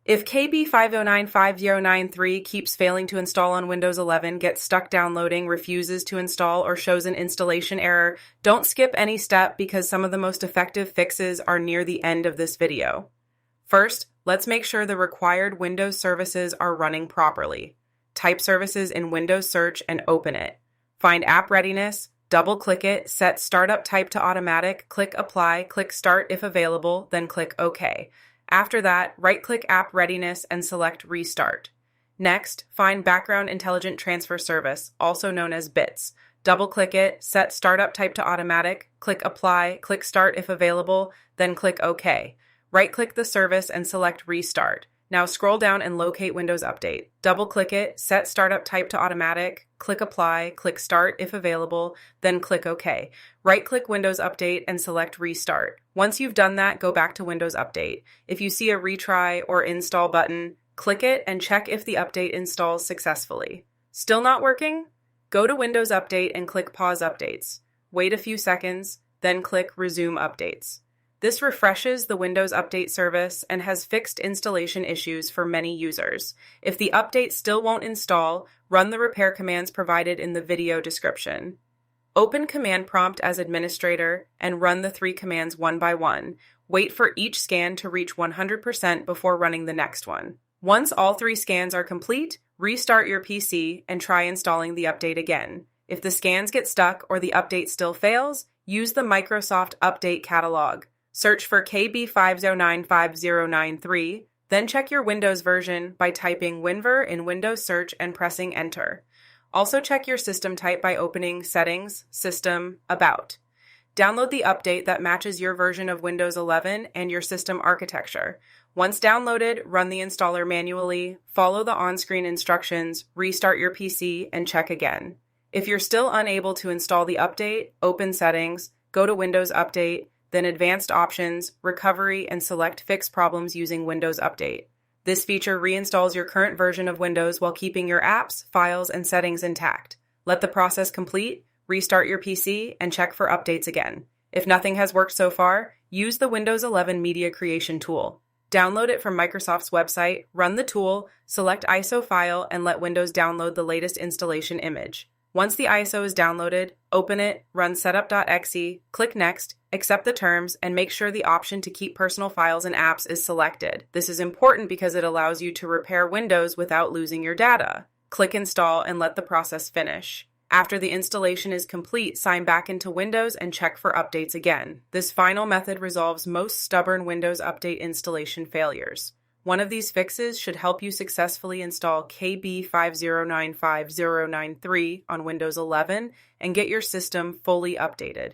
If KB5095093 keeps failing to install on Windows 11, gets stuck downloading, refuses to install, or shows an installation error, don't skip any step because some of the most effective fixes are near the end of this video. First, let's make sure the required Windows services are running properly. Type services in Windows Search and open it. Find App Readiness, double-click it, set Startup Type to Automatic, click Apply, click Start if available, then click OK. After that, right-click App Readiness and select Restart. Next, find Background Intelligent Transfer Service, also known as BITS. Double-click it, set Startup Type to Automatic, click Apply, click Start if available, then click OK. Right-click the service and select Restart. Now scroll down and locate Windows Update. Double-click it, set Startup Type to Automatic, click Apply, click Start if available, then click OK. Right-click Windows Update and select Restart. Once you've done that, go back to Windows Update. If you see a Retry or Install button, click it and check if the update installs successfully. Still not working? Go to Windows Update and click Pause Updates. Wait a few seconds, then click Resume Updates. This refreshes the Windows Update service and has fixed installation issues for many users. If the update still won't install, run the repair commands provided in the video description. Open Command Prompt as administrator and run the 3 commands one by one. Wait for each scan to reach 100% before running the next one. Once all 3 scans are complete, restart your PC and try installing the update again. If the scans get stuck or the update still fails, use the Microsoft Update Catalog. Search for KB5095093, then check your Windows version by typing WinVer in Windows Search and pressing Enter. Also check your system type by opening Settings, System, About. Download the update that matches your version of Windows 11 and your system architecture. Once downloaded, run the installer manually, follow the on-screen instructions, restart your PC, and check again. If you're still unable to install the update, open Settings, go to Windows Update, then Advanced Options, Recovery, and select Fix Problems using Windows Update. This feature reinstalls your current version of Windows while keeping your apps, files, and settings intact. Let the process complete, restart your PC, and check for updates again. If nothing has worked so far, use the Windows 11 Media Creation tool. Download it from Microsoft's website, run the tool, select ISO file, and let Windows download the latest installation image. Once the ISO is downloaded, open it, run setup.exe, click Next, accept the terms, and make sure the option to keep personal files and apps is selected. This is important because it allows you to repair Windows without losing your data. Click Install and let the process finish. After the installation is complete, sign back into Windows and check for updates again. This final method resolves most stubborn Windows Update installation failures. One of these fixes should help you successfully install KB5095093 on Windows 11 and get your system fully updated.